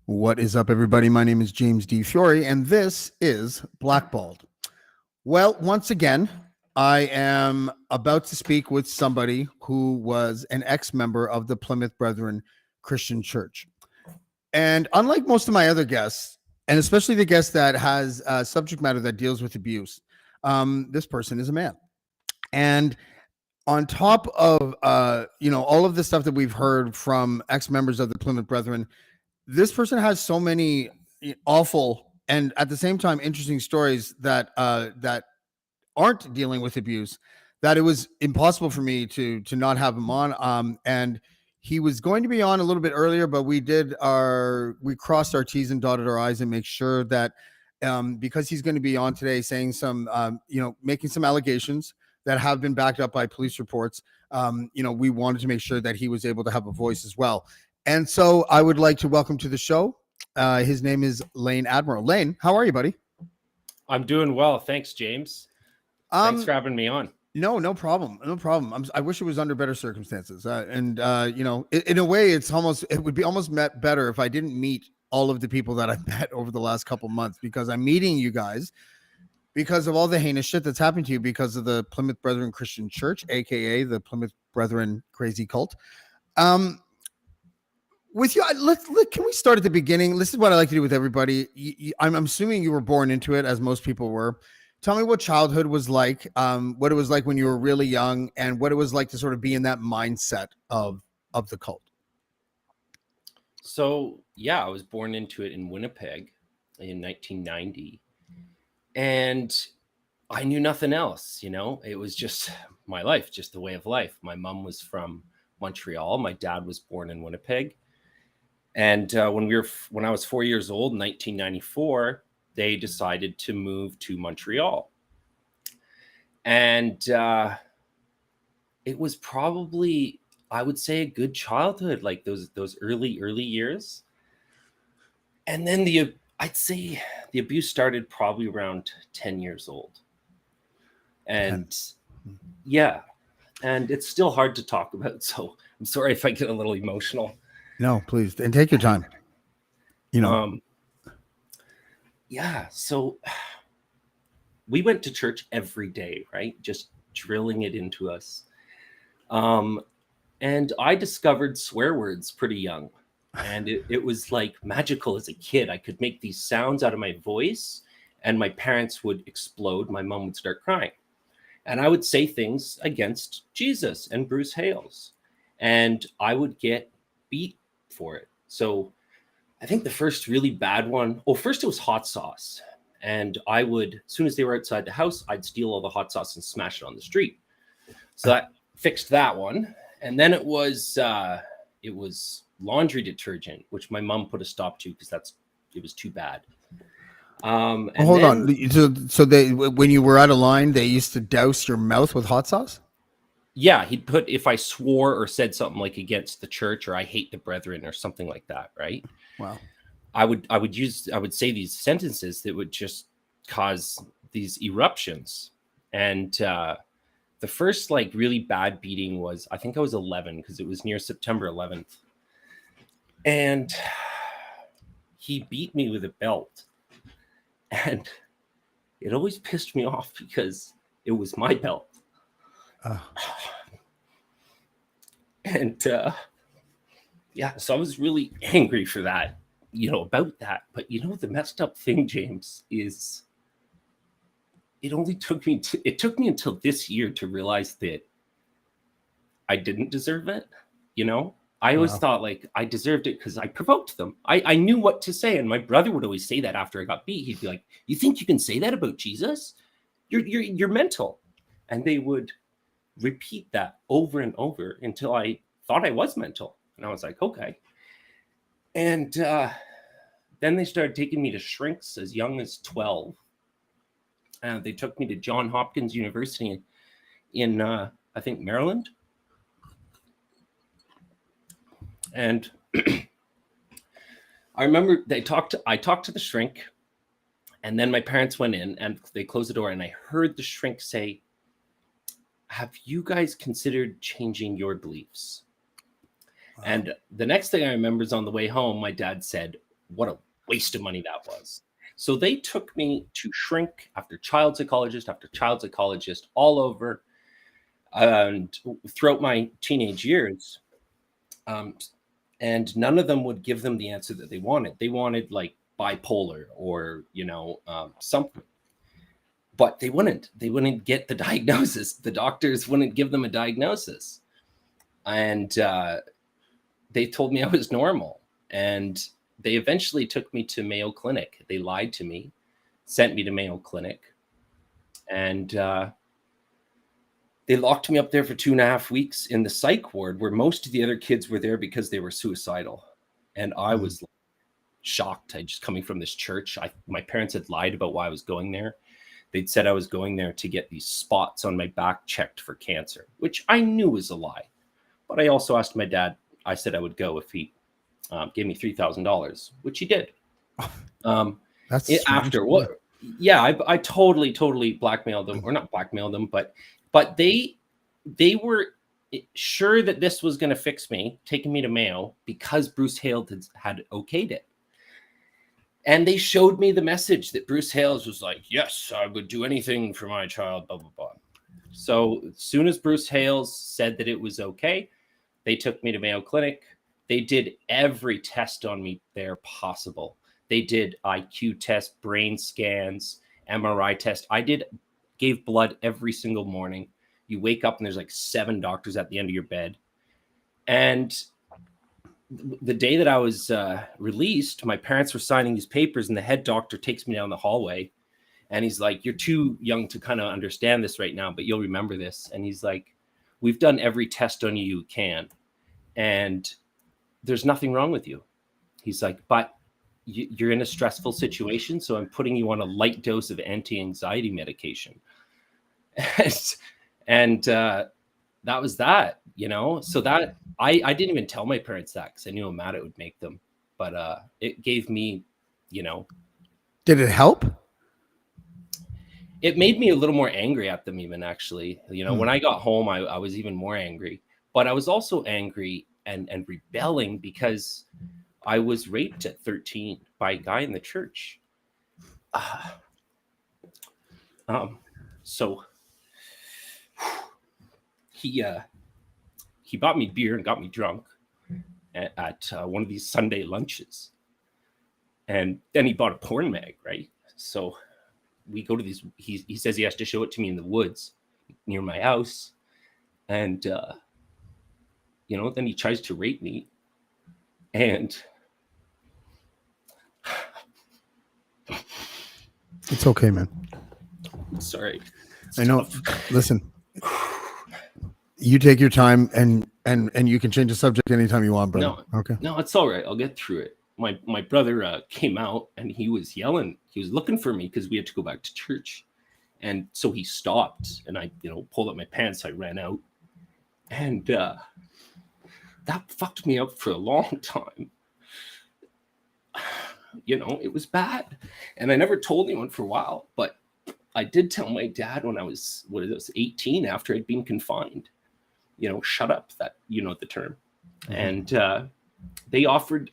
What is up, everybody? My name is James D. Fiore, and this is Blackballed. Well, once again, I am about to speak with somebody who was an ex-member of the Plymouth Brethren Christian Church. And unlike most of my other guests, and especially the guest that has a subject matter that deals with abuse, this person is a man. And on top of all of the stuff that we've heard from ex-members of the Plymouth Brethren, this person has so many awful and at the same time interesting stories that aren't dealing with abuse that it was impossible for me to not have him on. And he was going to be on a little bit earlier, but we crossed our T's and dotted our I's and make sure that because he's going to be on today saying some making some allegations that have been backed up by police reports, we wanted to make sure that he was able to have a voice as well. And so I would like to welcome to the show. His name is Lane Admiraal. Lane, how are you, buddy? I'm doing well. Thanks, James. Thanks for having me on. No problem. No problem. I wish it was under better circumstances. In a way, it would be almost met better if I didn't meet all of the people that I've met over the last couple months, because I'm meeting you guys because of all the heinous shit that's happened to you because of the Plymouth Brethren Christian Church, aka the Plymouth Brethren Crazy Cult. With you, can we start at the beginning? This is what I like to do with everybody. I'm assuming you were born into it, as most people were. Tell me what childhood was like, what it was like when you were really young, and what it was like to sort of be in that mindset of the cult. So, yeah, I was born into it in Winnipeg in 1990, and I knew nothing else. It was just my life, just the way of life. My mom was from Montreal. My dad was born in Winnipeg. And when I was 4 years old in 1994, they decided to move to Montreal. And it was probably, I would say, a good childhood, like those early years. And then I'd say the abuse started probably around 10 years old. And yeah, and it's still hard to talk about. So I'm sorry if I get a little emotional. No, please. And take your time. Yeah. So we went to church every day, right? Just drilling it into us. And I discovered swear words pretty young. And it was like magical as a kid. I could make these sounds out of my voice and my parents would explode. My mom would start crying. And I would say things against Jesus and Bruce Hales. And I would get beat for it. So I think the first really bad one, first it was hot sauce. And I would, as soon as they were outside the house, I'd steal all the hot sauce and smash it on the street. So that fixed that one. And then it was laundry detergent, which my mom put a stop to because it was too bad. Hold on. So when you were out of line, they used to douse your mouth with hot sauce? Yeah, he'd put, if I swore or said something like against the church or I hate the brethren or something like that, right? Wow. I would say these sentences that would just cause these eruptions. And the first really bad beating was, I think I was 11 because it was near September 11th. And he beat me with a belt. And it always pissed me off because it was my belt. And so I was really angry for that, about that. But the messed up thing, James, is it took me until this year to realize that I didn't deserve it. I always thought I deserved it because I provoked them. I knew what to say, and my brother would always say that after I got beat. He'd be like, "You think you can say that about Jesus? You're mental," and they would repeat that over and over until I thought I was mental. And I was like, okay. And Then they started taking me to shrinks as young as 12. And they took me to Johns Hopkins University in I think, Maryland. And I remember I talked to the shrink, and then my parents went in and they closed the door, and I heard the shrink say, "Have you guys considered changing your beliefs?" Wow. And the next thing I remember is on the way home, my dad said, "What a waste of money that was." So they took me to shrink after child psychologist all over. And throughout my teenage years, and none of them would give them the answer that they wanted. They wanted like bipolar or, something, but they wouldn't get the diagnosis. The doctors wouldn't give them a diagnosis. And they told me I was normal. And they eventually took me to Mayo Clinic. They lied to me, sent me to Mayo Clinic. And they locked me up there for 2.5 weeks in the psych ward, where most of the other kids were there because they were suicidal. And I was shocked. I just coming from this church. My parents had lied about why I was going there. They'd said I was going there to get these spots on my back checked for cancer, which I knew was a lie. But I also asked my dad, I said I would go if he gave me $3,000, which he did. That's after what? Yeah, I totally blackmailed them, or not blackmailed them, but they were sure that this was going to fix me, taking me to Mayo because Bruce Hales had okayed it. And they showed me the message that Bruce Hales was like, "Yes, I would do anything for my child, blah, blah, blah." So as soon as Bruce Hales said that it was okay, they took me to Mayo Clinic. They did every test on me there possible. They did IQ tests, brain scans, MRI tests. Gave blood every single morning. You wake up and there's like 7 doctors at the end of your bed. And the day that I was released, my parents were signing these papers, and the head doctor takes me down the hallway, and he's like, "You're too young to kind of understand this right now, but you'll remember this." And he's like, "We've done every test on you can, and there's nothing wrong with you." He's like, "But you're in a stressful situation, so I'm putting you on a light dose of anti-anxiety medication." and that was that, so that I didn't even tell my parents that because I knew how mad it would make them. But it gave me, Did it help? It made me a little more angry at them, even, actually. When I got home, I was even more angry. But I was also angry and rebelling because I was raped at 13 by a guy in the church. So he bought me beer and got me drunk at one of these Sunday lunches. And then he bought a porn mag, right? So we go to these, he says he has to show it to me in the woods near my house. And, then he tries to rape me. And it's okay, man. Sorry. I know. Listen, you take your time, and you can change the subject anytime you want, brother. No, okay. No, it's all right. I'll get through it. My brother came out, and he was yelling. He was looking for me because we had to go back to church. And so he stopped, and I, pulled up my pants. I ran out, and that fucked me up for a long time. It was bad. And I never told anyone for a while, but I did tell my dad when I was 18, after I'd been confined. Shut up, that, the term. Mm-hmm. And they offered,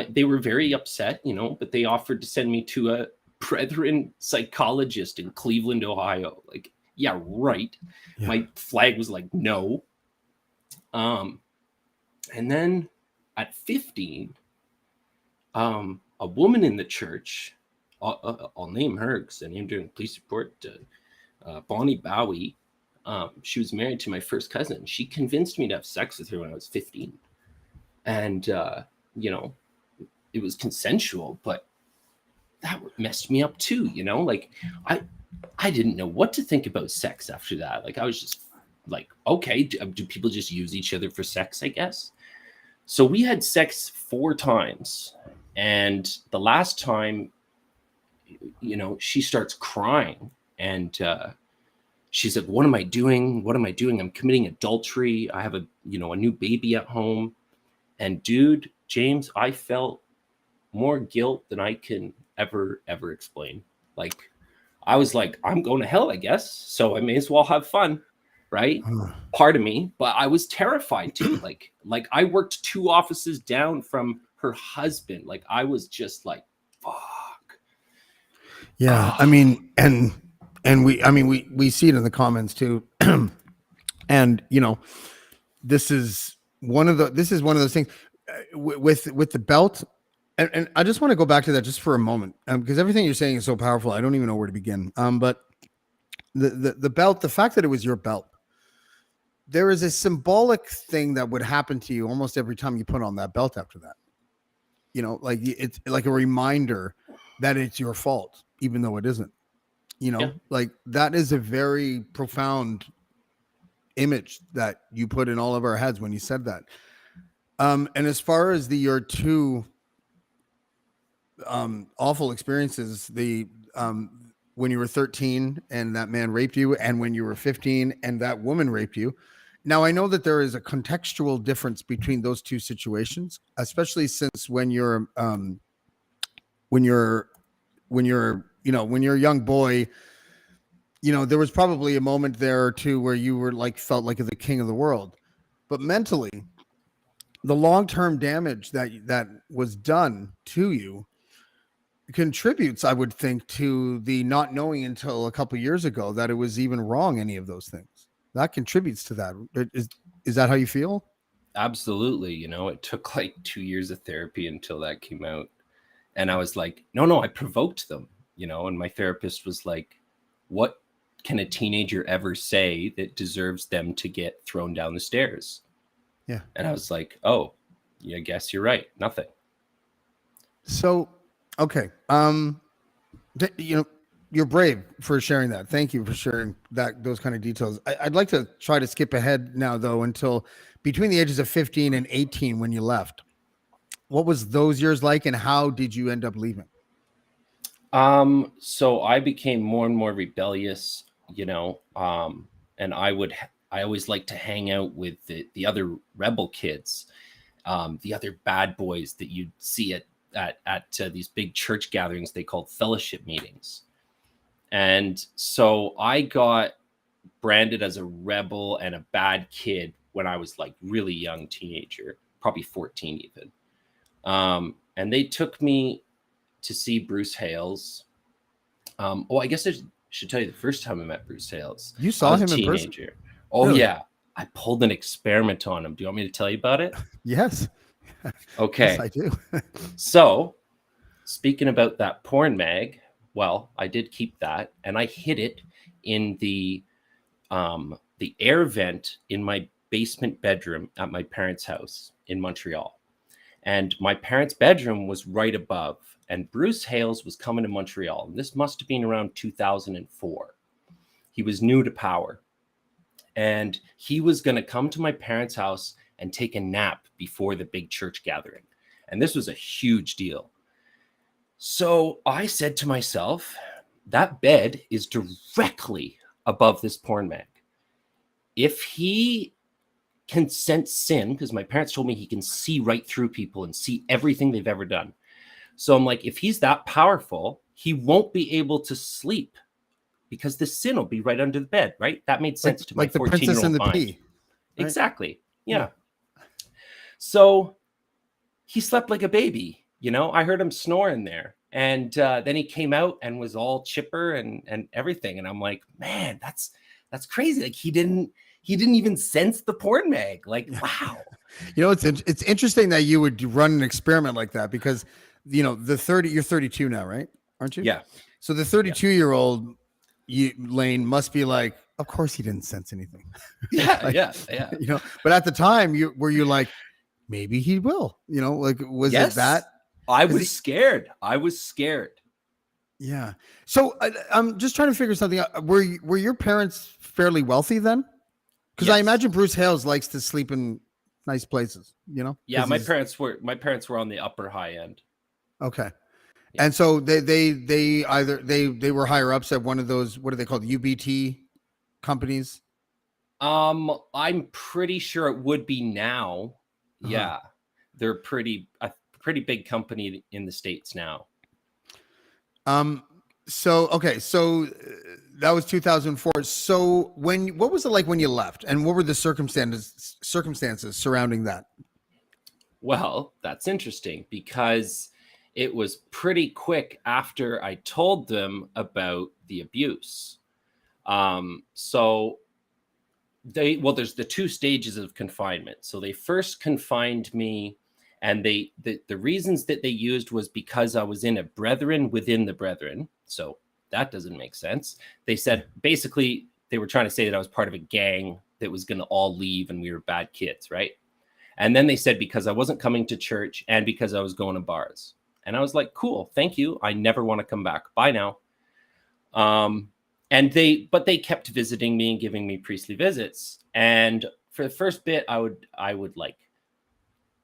they were very upset, but they offered to send me to a Brethren psychologist in Cleveland, Ohio. Like, yeah, right. Yeah. My flag was like, no. And then at 15, a woman in the church, I'll name her because I named her in police report, Bonnie Bowie. She was married to my first cousin. She convinced me to have sex with her when I was 15. And, it was consensual, but that messed me up too, like I didn't know what to think about sex after that. Like, I was just like, okay, do people just use each other for sex, I guess? So we had sex 4 times. And the last time, she starts crying, and she's like, what am I doing? What am I doing? I'm committing adultery. I have a new baby at home. And dude, James, I felt more guilt than I can ever explain. Like, I was like, I'm going to hell, I guess. So I may as well have fun, right? Part of me, but I was terrified too. Like I worked 2 offices down from her husband. Like, I was just like, fuck. Yeah, I mean, we see it in the comments too, and this is one of those things with the belt, and I just want to go back to that just for a moment, because everything you're saying is so powerful. I don't even know where to begin. But the belt, the fact that it was your belt, there is a symbolic thing that would happen to you almost every time you put on that belt after that. Like it's like a reminder that it's your fault, even though it isn't. Yeah. Like that is a very profound image that you put in all of our heads when you said that. And as far as your 2 awful experiences, when you were 13 and that man raped you, and when you were 15 and that woman raped you. Now, I know that there is a contextual difference between those 2 situations, especially since when you're a young boy, there was probably a moment there or 2 where you were felt like the king of the world, but mentally, the long-term damage that was done to you contributes, I would think, to the not knowing until a couple of years ago that it was even wrong. Any of those things that contributes to that. Is that how you feel? Absolutely. It took like 2 years of therapy until that came out. And I was like, no, I provoked them, and my therapist was like, what can a teenager ever say that deserves them to get thrown down the stairs? Yeah. And I was like, oh, yeah, I guess you're right. Nothing. So, okay. You're brave for sharing that. Thank you for sharing those kind of details. I'd like to try to skip ahead now, though, until between the ages of 15 and 18 when you left. What was those years like, and how did you end up leaving? So I became more and more rebellious, and I always liked to hang out with the other rebel kids, the other bad boys that you'd see at these big church gatherings they called fellowship meetings. And so I got branded as a rebel and a bad kid when I was like really young teenager, probably 14 even. And they took me to see Bruce Hales. I guess I should tell you the first time I met Bruce Hales. You saw him in person? Oh, really? Yeah. I pulled an experiment on him. Do you want me to tell you about it? Yes. Okay. Yes, I do. So, speaking about that porn mag, well, I did keep that, and I hid it in the air vent in my basement bedroom at my parents' house in Montreal. And my parents' bedroom was right above, and Bruce Hales was coming to Montreal. And this must have been around 2004. He was new to power, and he was going to come to my parents' house and take a nap before the big church gathering. And this was a huge deal. So I said to myself, that bed is directly above this porn mag. If he can sense sin, because my parents told me he can see right through people and see everything they've ever done. So I'm like, if he's that powerful, he won't be able to sleep because the sin will be right under the bed, right? That made sense to my 14-year-old mind. Like the Princess and the Pea. Right? Exactly. Yeah. So he slept like a baby. I heard him snoring there. And then he came out and was all chipper and everything. And I'm like, man, that's crazy. Like he didn't even sense the porn mag. Like, wow. It's interesting that you would run an experiment like that because, you're 32 now, right? Aren't you? Yeah. So the 32-year-old Lane must be like, of course he didn't sense anything. Yeah. Yeah. But at the time were you like, maybe he will, was it that? I was scared. Yeah. So I'm just trying to figure something out. Were your parents fairly wealthy then? Because I imagine Bruce Hales likes to sleep in nice places, Yeah, my parents were on the upper high end. Okay. Yeah. And so they were higher ups at one of those, what are they called, UBT companies? I'm pretty sure it would be now. Uh-huh. Yeah, they're a pretty big company in the States now. So okay, so that was 2004. So what was it like when you left, and what were the circumstances surrounding that? Well, that's interesting because it was pretty quick after I told them about the abuse. So there's the two stages of confinement. So they first confined me, and the reasons that they used was because I was in a brethren within the brethren. So that doesn't make sense. They said basically they were trying to say that I was part of a gang that was going to all leave and we were bad kids, right? And then they said because I wasn't coming to church and because I was going to bars. And I was like, cool, thank you. I never want to come back. Bye now. And they kept visiting me and giving me priestly visits. And for the first bit, I would like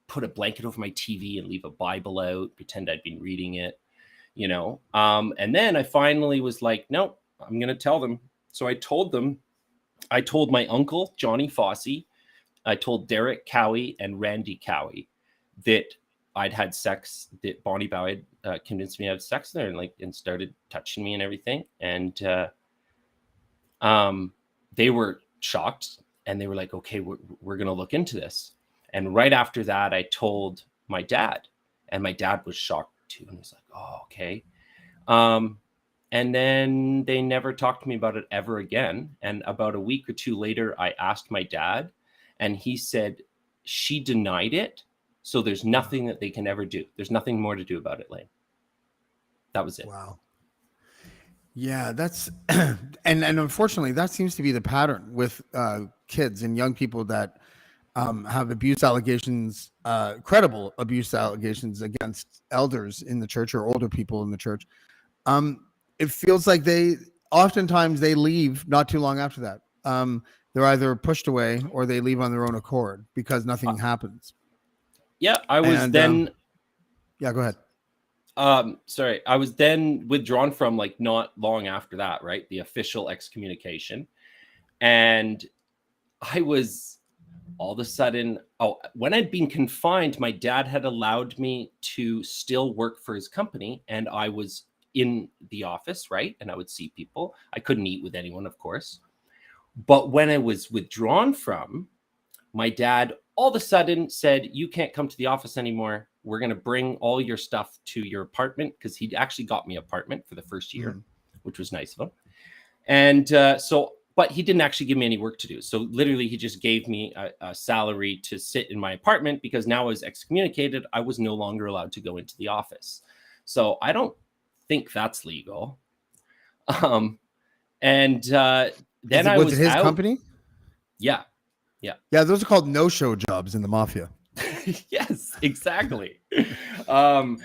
put a blanket over my TV and leave a Bible out, pretend I'd been reading it, you know. And then I finally was like, no, I'm going to tell them. So I told them, I told my uncle, Johnny Fossey, I told Derek Cowie and Randy Cowie that I'd had sex, that Bonnie Bow had convinced me to have sex there and started touching me and everything. And they were shocked and they were like, okay, we're going to look into this. And right after that, I told my dad, and my dad was shocked too. And he's like, oh, okay. And then they never talked to me about it ever again. And about a week or two later, I asked my dad, and he said, she denied it. So there's nothing that they can ever do. There's nothing more to do about it, Lane. That was it. Wow. Yeah, that's and unfortunately that seems to be the pattern with kids and young people that have abuse allegations, credible abuse allegations against elders in the church or older people in the church. It feels like oftentimes they leave not too long after that. They're either pushed away or they leave on their own accord because nothing happens. Yeah, I was yeah, go ahead. Sorry, I was then withdrawn from like not long after that, right? The official excommunication. And I was all of a sudden, when I'd been confined, my dad had allowed me to still work for his company. And I was in the office, right? And I would see people. I couldn't eat with anyone, of course. But when I was withdrawn from, my dad all of a sudden said, you can't come to the office anymore. We're going to bring all your stuff to your apartment, because he'd actually got me an apartment for the first year, which was nice of him. And but he didn't actually give me any work to do. So literally he just gave me a salary to sit in my apartment, because now I was excommunicated. I was no longer allowed to go into the office. So I don't think that's legal. Then I was his out. Company? Yeah. Those are called no-show jobs in the mafia. Yes, exactly. And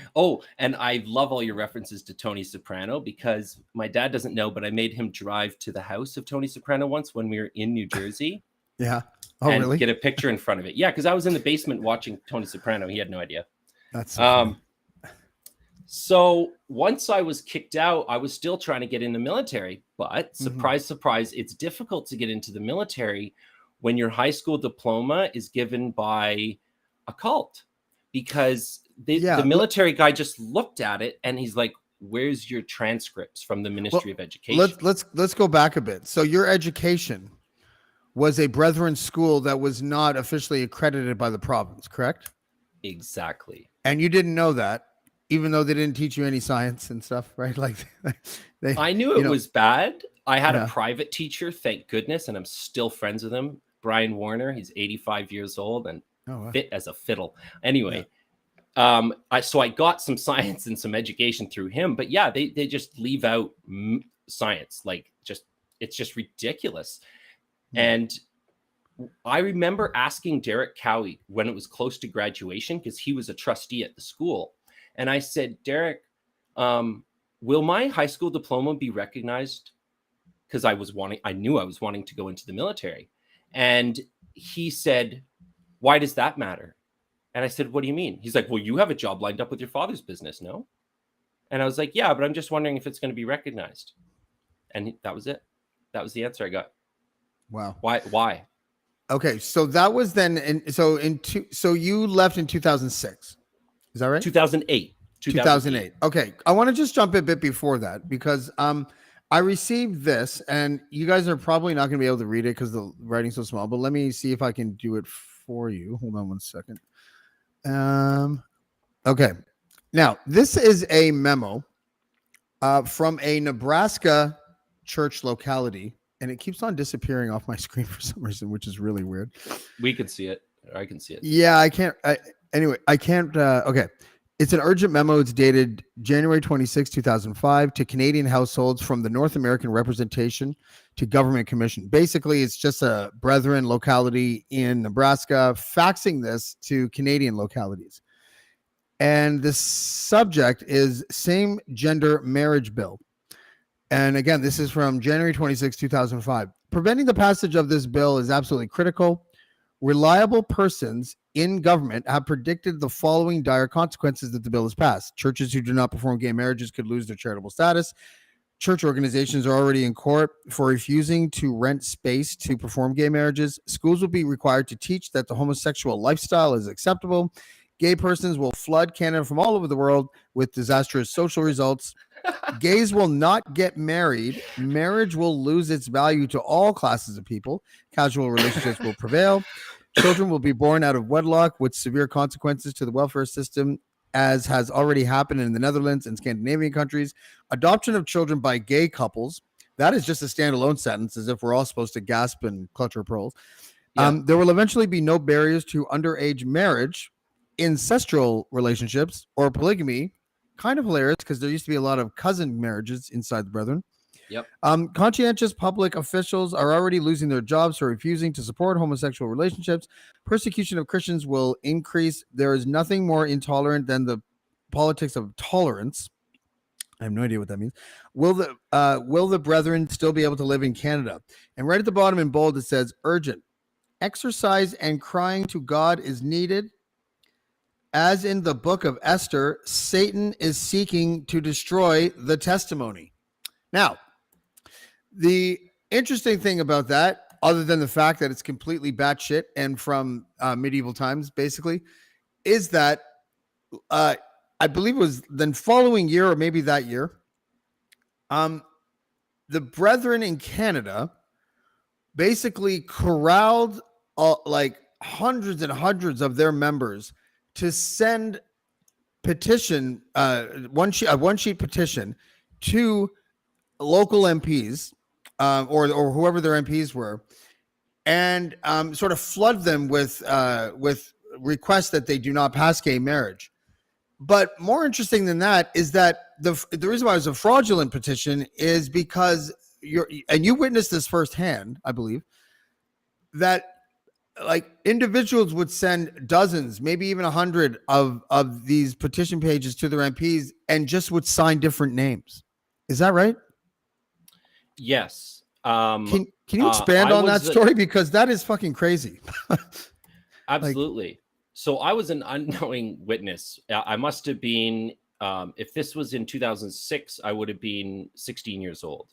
I love all your references to Tony Soprano, because my dad doesn't know, but I made him drive to the house of Tony Soprano once when we were in New Jersey. Yeah. Oh, and really? Get a picture in front of it. Yeah, because I was in the basement watching Tony Soprano. He had no idea. That's so funny. So once I was kicked out, I was still trying to get in the military. But surprise, surprise, it's difficult to get into the military when your high school diploma is given by a cult, because the military guy just looked at it and he's like, where's your transcripts from the Ministry of Education? Let's go back a bit. So your education was a Brethren school that was not officially accredited by the province, correct? Exactly. And you didn't know that, even though they didn't teach you any science and stuff, right? Like I knew it was bad. I had a private teacher, thank goodness, and I'm still friends with him, Brian Warner. He's 85 years old and fit as a fiddle. Anyway, so I got some science and some education through him. But yeah, they just leave out science. Like, it's just ridiculous. And I remember asking Derek Cowie when it was close to graduation, because he was a trustee at the school. And I said, Derek, will my high school diploma be recognized? Because I knew I was wanting to go into the military. And he said, why does that matter? And I said, what do you mean? He's like, well, you have a job lined up with your father's business, no? And I was like, yeah, but I'm just wondering if it's going to be recognized. And that was it. That was the answer I got. Wow. Why? Okay, so that was then, so you left in 2006. Is that right? 2008. 2008. Okay, I want to just jump a bit before that because I received this, and you guys are probably not going to be able to read it because the writing's so small. But let me see if I can do it for you. Hold on one second. Okay, now this is a memo from a Nebraska church locality. And it keeps on disappearing off my screen for some reason, which is really weird. We can see it. I can see it. Yeah, I can't. I can't. Okay. It's an urgent memo. It's dated January 26, 2005 to Canadian households from the North American Representation to Government Commission. Basically, it's just a brethren locality in Nebraska faxing this to Canadian localities. And the subject is same gender marriage bill. And again, this is from January 26, 2005. Preventing the passage of this bill is absolutely critical. Reliable persons in government have predicted the following dire consequences that the bill is passed. Churches who do not perform gay marriages could lose their charitable status. Church organizations are already in court for refusing to rent space to perform gay marriages. Schools will be required to teach that the homosexual lifestyle is acceptable. Gay persons will flood Canada from all over the world with disastrous social results. Gays will not get married. Marriage will lose its value to all classes of people. Casual relationships will prevail. Children will be born out of wedlock with severe consequences to the welfare system, as has already happened in the Netherlands and Scandinavian countries. Adoption of children by gay couples. That is just a standalone sentence, as if we're all supposed to gasp and clutch our pearls. Yeah. There will eventually be no barriers to underage marriage, incestual relationships, or polygamy. Kind of hilarious because there used to be a lot of cousin marriages inside the Brethren. Yep. Conscientious public officials are already losing their jobs for refusing to support homosexual relationships. Persecution of Christians will increase. There is nothing more intolerant than the politics of tolerance. I have no idea what that means. Will the Brethren still be able to live in Canada? And right at the bottom in bold, it says urgent. Exercise and crying to God is needed. As in the book of Esther, Satan is seeking to destroy the testimony. Now, the interesting thing about that, other than the fact that it's completely batshit and from medieval times, basically, is that I believe it was the following year or maybe that year, the Brethren in Canada basically corralled like hundreds and hundreds of their members to send petition, one sheet petition to local MPs or whoever their MPs were, and sort of flood them with requests that they do not pass gay marriage. But more interesting than that is that the reason why it was a fraudulent petition is because you witnessed this firsthand, I believe, that like individuals would send dozens, maybe even 100 of these petition pages to their MPs and just would sign different names. Is that right? Yes. Can you expand on that story? Because that is fucking crazy. Absolutely. So I was an unknowing witness. I must have been, if this was in 2006, I would have been 16 years old.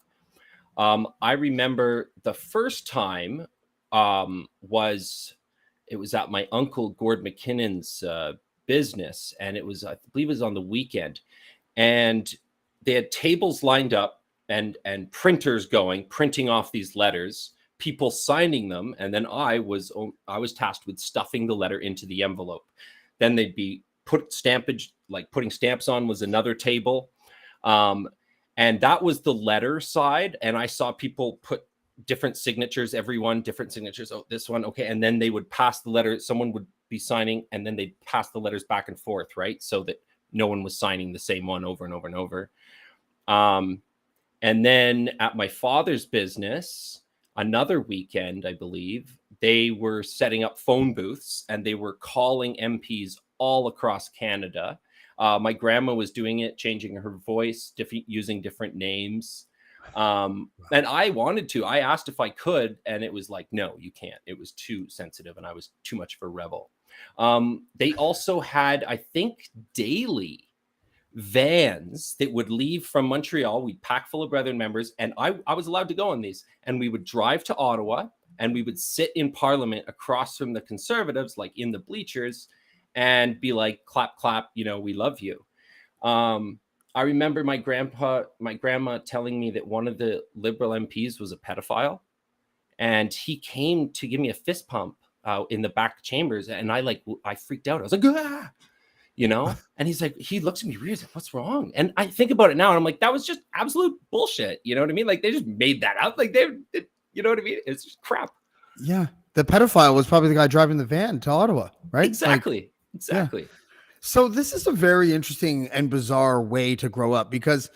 I remember the first time was at my uncle Gord McKinnon's business, and it was, I believe it was on the weekend, and they had tables lined up and printers printing off these letters, people signing them, and then I was tasked with stuffing the letter into the envelope. Then they'd be putting stamps on was another table, and that was the letter side, and I saw people put different signatures, everyone different signatures. Oh, this one, okay. And then they would pass the letter, someone would be signing, and then they'd pass the letters back and forth, right? So that no one was signing the same one over and over and over. And then at my father's business, another weekend, I believe, they were setting up phone booths and they were calling MPs all across Canada. My grandma was doing it, changing her voice, using different names. And I wanted to. I asked if I could, and it was like, no, you can't. It was too sensitive, and I was too much of a rebel. They also had, I think, daily vans that would leave from Montreal. We'd pack full of Brethren members, and I was allowed to go on these. And we would drive to Ottawa, and we would sit in Parliament across from the Conservatives, like in the bleachers, and be like, clap, clap, you know, we love you. I remember my grandma telling me that one of the Liberal MPs was a pedophile, and he came to give me a fist pump in the back chambers, and I freaked out. I was like, ah! You know, and he's like, he looks at me weird. He's like, what's wrong? And I think about it now, and I'm like, that was just absolute bullshit. You know what I mean? Like, they just made that up. Like, you know what I mean? It's just crap. Yeah. The pedophile was probably the guy driving the van to Ottawa, right? Exactly. Exactly. Yeah. So this is a very interesting and bizarre way to grow up, because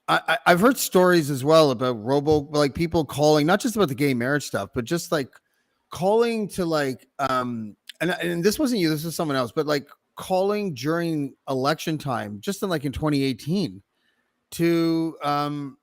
I've heard stories as well about people calling, not just about the gay marriage stuff, but just like calling to like, and this wasn't you, this was someone else, but like calling during election time, just in 2018, to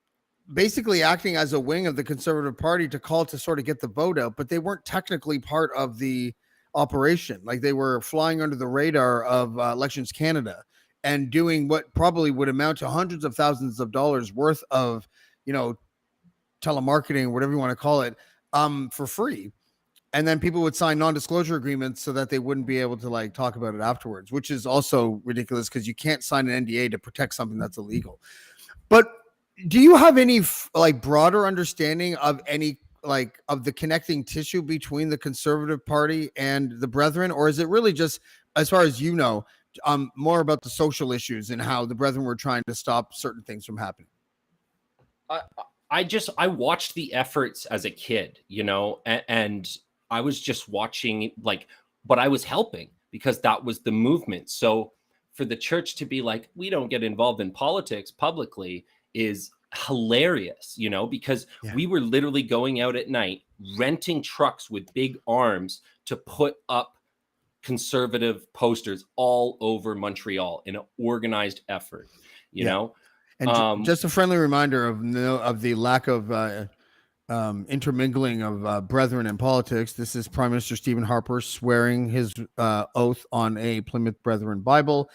basically acting as a wing of the Conservative Party to call to sort of get the vote out, but they weren't technically part of the operation. Like, they were flying under the radar of Elections Canada and doing what probably would amount to hundreds of thousands of dollars worth of, you know, telemarketing, whatever you want to call it, for free. And then people would sign non-disclosure agreements so that they wouldn't be able to like talk about it afterwards, which is also ridiculous because you can't sign an NDA to protect something that's illegal. But do you have any like broader understanding of any of the connecting tissue between the Conservative Party and the Brethren, or is it really just, as far as you know, more about the social issues and how the Brethren were trying to stop certain things from happening? I watched the efforts as a kid, you know, and I was just watching, like, but I was helping because that was the movement. So for the church to be like, we don't get involved in politics publicly is hilarious, you know, because we were literally going out at night, renting trucks with big arms to put up conservative posters all over Montreal in an organized effort, you know. And just a friendly reminder of the lack of intermingling of Brethren in politics. This is Prime Minister Stephen Harper swearing his oath on a Plymouth Brethren Bible.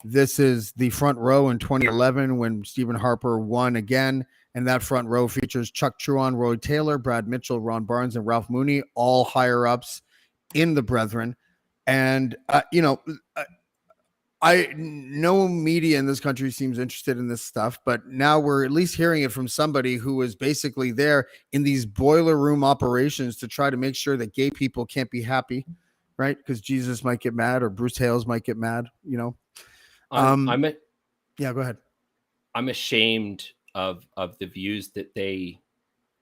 This is the front row in 2011 when Stephen Harper won again. And that front row features Chuck Truon, Roy Taylor, Brad Mitchell, Ron Barnes, and Ralph Mooney, all higher ups in the Brethren. And, you know, no media in this country seems interested in this stuff, but now we're at least hearing it from somebody who is basically there in these boiler room operations to try to make sure that gay people can't be happy, right? Because Jesus might get mad or Bruce Hales might get mad, you know. Yeah, go ahead. I'm ashamed of the views that they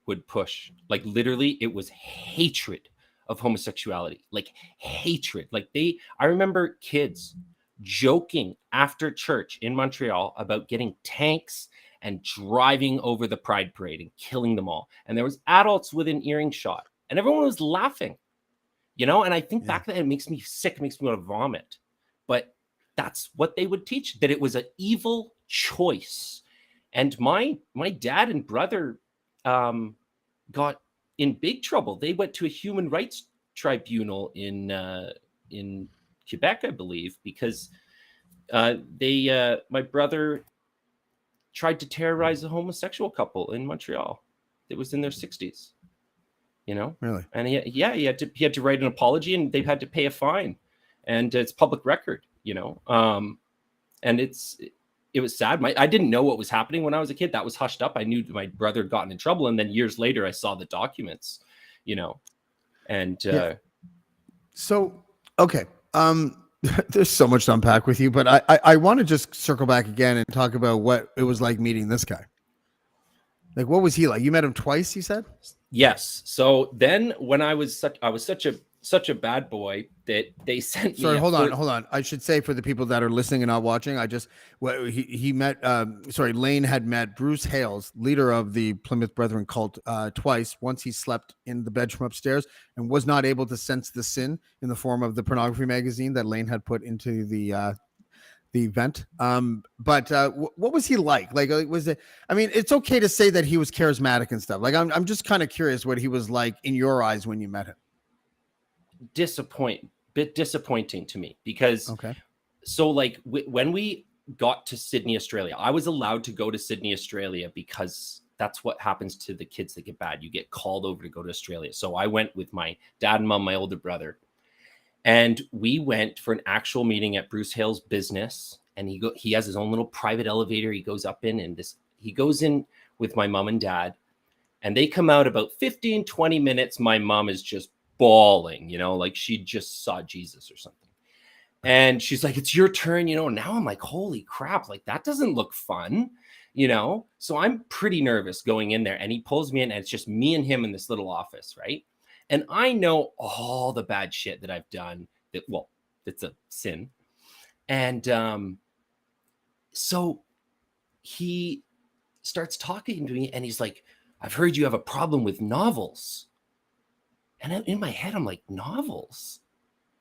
would push. Like, literally, it was hatred of homosexuality, like hatred. Like, I remember kids joking after church in Montreal about getting tanks and driving over the Pride Parade and killing them all. And there was adults within earring shot, and everyone was laughing, you know. And I think back then, it makes me sick, it makes me want to vomit. But that's what they would teach, that it was an evil choice. And my dad and brother got in big trouble. They went to a human rights tribunal in Quebec, I believe, because my brother tried to terrorize a homosexual couple in Montreal that was in their 60s. You know, really? And he had to write an apology, and they've had to pay a fine, and it's public record. You know, and it was sad. I didn't know what was happening when I was a kid. That was hushed up. I knew my brother had gotten in trouble, and then years later, I saw the documents. You know, and so okay. There's so much to unpack with you, but I want to just circle back again and talk about what it was like meeting this guy. Like, what was he like? You met him twice, you said? Yes. So then when I was such a bad boy that they sent me. Sorry, hold on. I should say, for the people that are listening and not watching, he met, Lane had met Bruce Hales, leader of the Plymouth Brethren cult, twice. Once he slept in the bedroom upstairs and was not able to sense the sin in the form of the pornography magazine that Lane had put into the event. But what was he like? Like, was it, I mean, it's okay to say that he was charismatic and stuff. Like, I'm just kind of curious what he was like in your eyes when you met him. bit disappointing to me because Okay. so like when we got to Sydney, Australia, I was allowed to go to Sydney, Australia because that's what happens to the kids that get bad. You get called over to go to Australia. So I went with my dad and mom, my older brother, and we went for an actual meeting at Bruce Hale's business. And he has his own little private elevator he goes up in, and he goes in with my mom and dad, and they come out about 15, 20 minutes. My mom is just bawling, like she just saw Jesus or something. And she's like, it's your turn, Now I'm like, holy crap, like that doesn't look fun, So I'm pretty nervous going in there, and he pulls me in, and it's just me and him in this little office, right? And I know all the bad shit that I've done it's a sin. And so he starts talking to me, and he's like, I've heard you have a problem with novels. And in my head, I'm like, novels?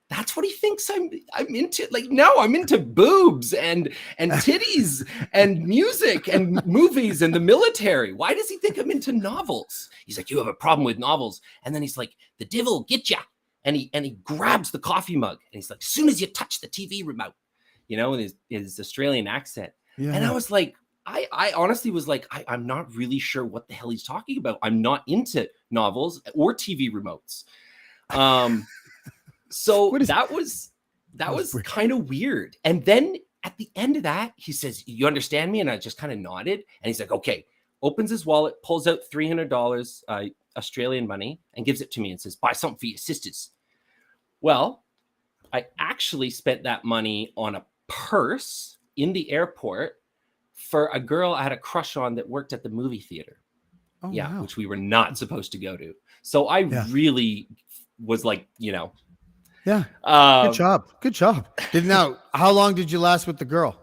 That's what he thinks I'm into. Like, no, I'm into boobs and titties and music and movies and the military. Why does he think I'm into novels? He's like, you have a problem with novels. And then he's like, the devil will get ya. And he grabs the coffee mug, and he's like, as soon as you touch the TV remote, in his Australian accent. Yeah. And I was like, I honestly was like, I'm not really sure what the hell he's talking about. I'm not into novels or TV remotes. So that was kind of weird. And then at the end of that, he says, you understand me? And I just kind of nodded. And he's like, okay, opens his wallet, pulls out $300 Australian money, and gives it to me and says, buy something for your sisters. Well, I actually spent that money on a purse in the airport for a girl I had a crush on that worked at the movie theater. Oh, yeah, wow. which we were not supposed to go to. So I really was like, Yeah. Good job. How long did you last with the girl?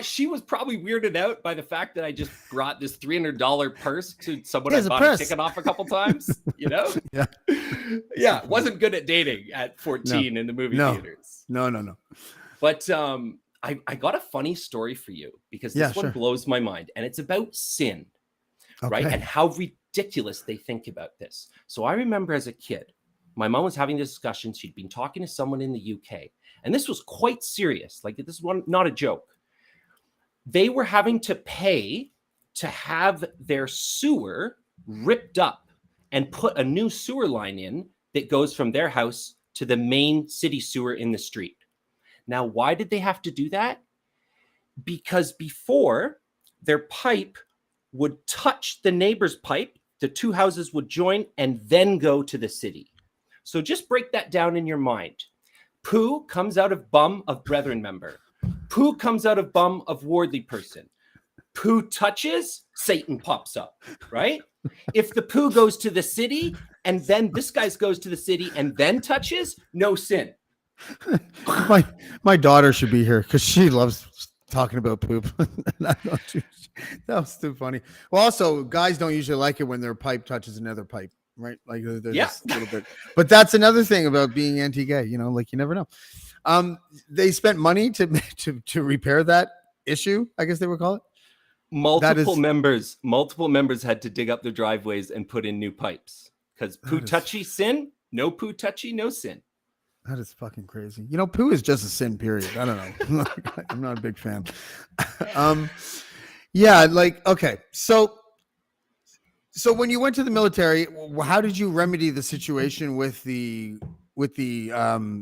She was probably weirded out by the fact that I just brought this $300 purse to someone I bought a ticket off a couple times, Yeah. Wasn't good at dating at 14 in the movie theaters. No. But I got a funny story for you because this one blows my mind, and it's about sin, right? And how ridiculous they think about this. So I remember as a kid, my mom was having this discussion. She'd been talking to someone in the UK, and this was quite serious. Like, this one, not a joke. They were having to pay to have their sewer ripped up and put a new sewer line in that goes from their house to the main city sewer in the street. Now, why did they have to do that? Because before, their pipe would touch the neighbor's pipe, the two houses would join and then go to the city. So just break that down in your mind. Poo comes out of bum of Brethren member. Poo comes out of bum of worldly person. Poo touches, Satan pops up, right? If the poo goes to the city and then this guy's goes to the city and then touches, no sin. My daughter should be here because she loves talking about poop. That was too funny. Well, also, guys don't usually like it when their pipe touches another pipe, right? Like they're just a little bit. But that's another thing about being anti-gay. Like you never know. They spent money to repair that issue, I guess they would call it. Multiple members had to dig up their driveways and put in new pipes because poo touchy sin, no poo touchy, no sin. That is fucking crazy. Poo is just a sin, period. I don't know. I'm not a big fan. Okay. So when you went to the military, how did you remedy the situation with the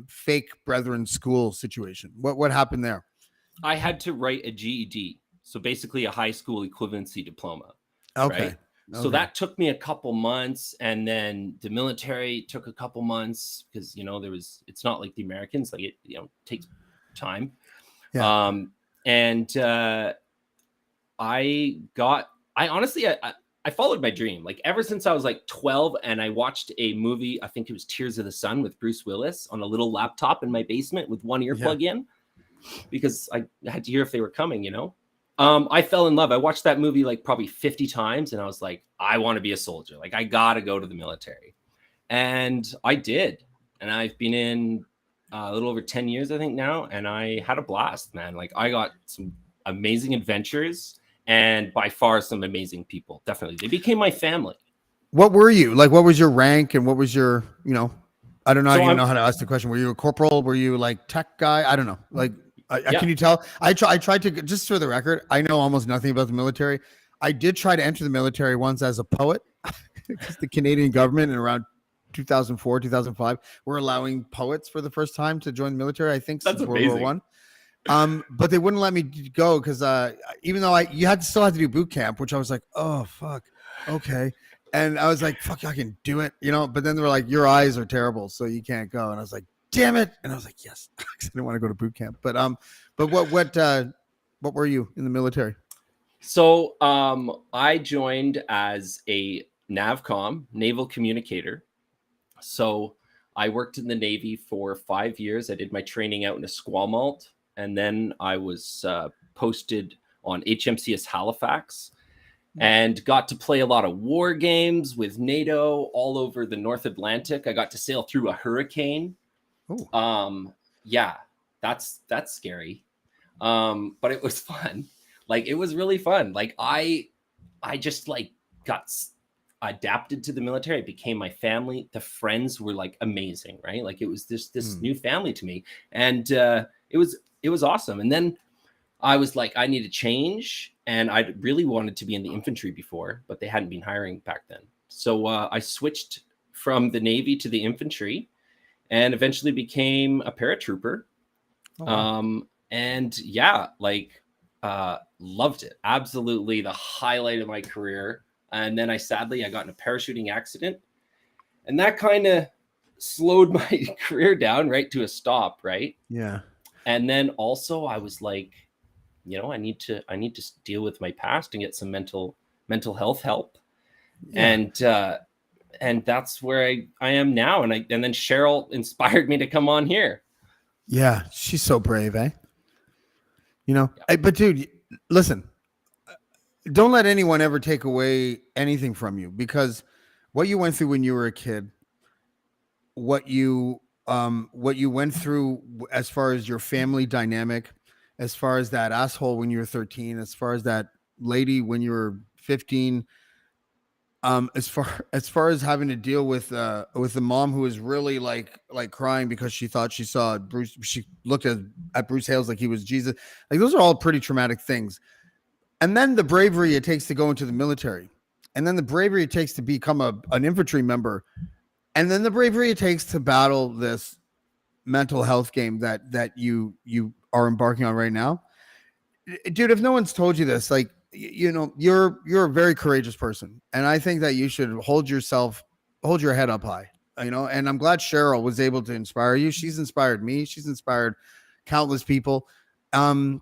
fake Brethren school situation? What happened there? I had to write a GED. So basically a high school equivalency diploma. Okay. Right? So that took me a couple months, and then the military took a couple months because it's not like the Americans, like it takes time. Yeah. I followed my dream. Like ever since I was like 12, and I watched a movie, I think it was Tears of the Sun with Bruce Willis on a little laptop in my basement with one earplug in, because I had to hear if they were coming, I fell in love. I watched that movie like probably 50 times, and I was like, I want to be a soldier. Like I got to go to the military. And I did. And I've been in a little over 10 years, I think now. And I had a blast, man. Like I got some amazing adventures and by far some amazing people. Definitely. They became my family. What were you? Like, what was your rank and what was your, I don't know. So I don't even know how to ask the question. Were you a corporal? Were you like tech guy? I don't know. Like, Yeah. can you tell? I tried to, just for the record, I know almost nothing about the military. I did try to enter the military once as a poet because the Canadian government in around 2004, 2005 were allowing poets for the first time to join the military. I think That's since World War amazing. One. But they wouldn't let me go because even though you still had to do boot camp, which I was like, oh fuck, okay. And I was like, fuck, I can do it, But then they were like, your eyes are terrible, so you can't go. And I was like, damn it. And I was like, yes, I didn't want to go to boot camp. But what were you in the military? So I joined as a NAVCOM, naval communicator. So I worked in the Navy for 5 years. I did my training out in Esquimalt, and then I was posted on HMCS Halifax and got to play a lot of war games with NATO all over the North Atlantic. I got to sail through a hurricane. Ooh. Yeah, that's scary. But it was fun. Like, it was really fun. Like, I just like got adapted to the military. It became my family. The friends were like amazing, right? Like, it was this new family to me, and it was awesome. And then I was like, I need to change, and I really wanted to be in the infantry before, but they hadn't been hiring back then. So I switched from the Navy to the infantry, and eventually became a paratrooper. Oh, wow. And yeah, like loved it. Absolutely the highlight of my career. And then I got in a parachuting accident, and that kind of slowed my career down right to a stop, right? Yeah. And then also I was like, I need to deal with my past and get some mental health help. Yeah. And that's where I am now. And then Cheryl inspired me to come on here. Yeah, she's so brave, eh? Yeah. But dude, listen, don't let anyone ever take away anything from you, because what you went through when you were a kid, what you went through as far as your family dynamic, as far as that asshole when you were 13, as far as that lady when you were 15, as far as having to deal with the mom who was really like crying because she thought she saw Bruce. She looked at Bruce Hales like he was Jesus. Like, those are all pretty traumatic things. And then the bravery it takes to go into the military, and then the bravery it takes to become an infantry member, and then the bravery it takes to battle this mental health game that you are embarking on right now. Dude, if no one's told you this, like, you're a very courageous person, and I think that you should hold your head up high, and I'm glad Cheryl was able to inspire you. She's inspired me. She's inspired countless people. And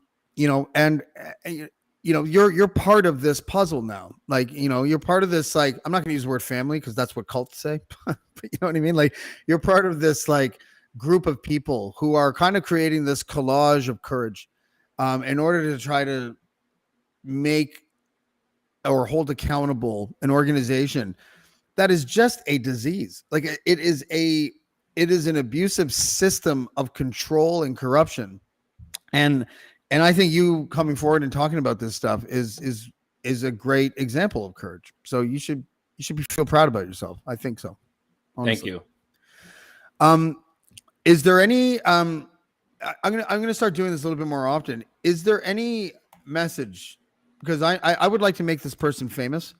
you're part of this puzzle now. Like, you're part of this, like, I'm not going to use the word family because that's what cults say, but you know what I mean? Like, you're part of this, like, group of people who are kind of creating this collage of courage in order to try to make or hold accountable an organization that is just a disease. Like, it is an abusive system of control and corruption. And I think you coming forward and talking about this stuff is a great example of courage. So you should feel proud about yourself. I think so. Honestly. Thank you. Is there any I'm gonna start doing this a little bit more often. Is there any message? Because I would like to make this person famous.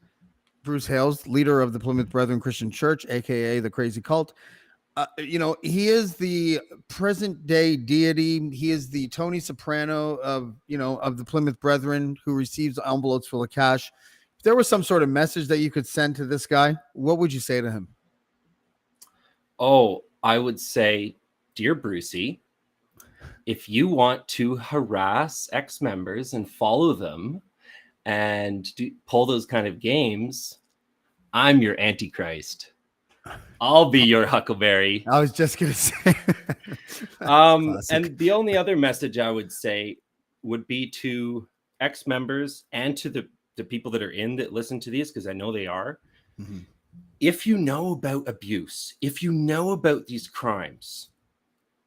Bruce Hales, leader of the Plymouth Brethren Christian Church, aka the Crazy Cult. He is the present day deity. He is the Tony Soprano of the Plymouth Brethren, who receives envelopes full of cash. If there was some sort of message that you could send to this guy, what would you say to him? Oh, I would say, dear Brucey, if you want to harass ex-members and follow them and pull those kind of games, I'm your Antichrist. I'll be your Huckleberry. I was just going to say. And the only other message I would say would be to ex-members and to the people that are that listen to these, because I know they are. Mm-hmm. If you know about abuse, if you know about these crimes,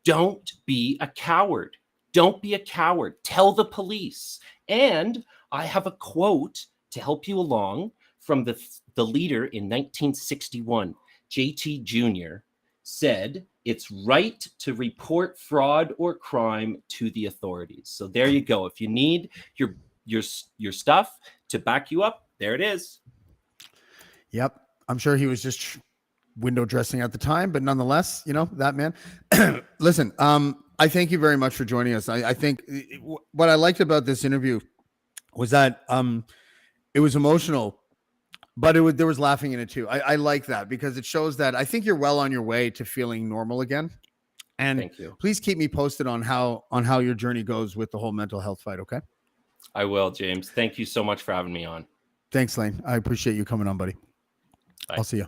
don't be a coward. Don't be a coward. Tell the police. And I have a quote to help you along from the leader in 1961, JT Jr. said it's right to report fraud or crime to the authorities. So there you go. If you need your stuff to back you up, there it is. Yep. I'm sure he was just window dressing at the time, but nonetheless, that man. Listen, I thank you very much for joining us. I think what I liked about this interview was that it was emotional, but there was laughing in it too. I like that because it shows that I think you're well on your way to feeling normal again. And thank you. Please keep me posted on how your journey goes with the whole mental health fight. Okay. I will, James. Thank you so much for having me on. Thanks, Lane. I appreciate you coming on, buddy. Bye. I'll see you.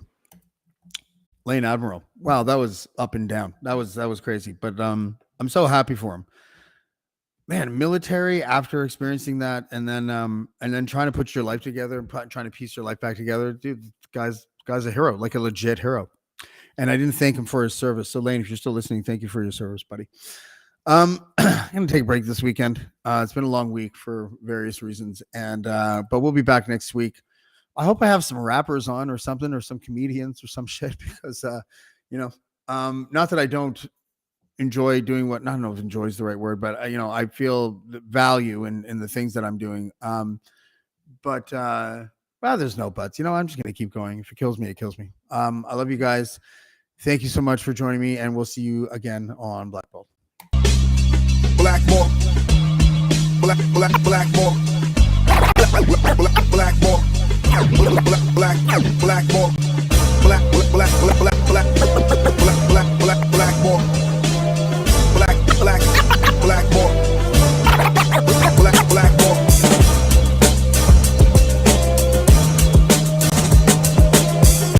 Lane Admiraal. Wow, that was up and down. That was crazy. But I'm so happy for him. Man, military after experiencing that, and then trying to put your life together and trying to piece your life back together, dude. Guy's a hero, like a legit hero. And I didn't thank him for his service. So Lane, if you're still listening, thank you for your service, buddy. I'm gonna take a break this weekend. It's been a long week for various reasons, and but we'll be back next week. I hope I have some rappers on or something, or some comedians or some shit, because not that I don't enjoy doing what, I don't know if enjoy is the right word, but I feel the value in the things that I'm doing. But there's no buts. I'm just gonna keep going. If it kills me, it kills me. I love you guys. Thank you so much for joining me, and we'll see you again on Blackballed. Blackmore, Blackmore, Blackmore, Blackmore, Blackmore, Black.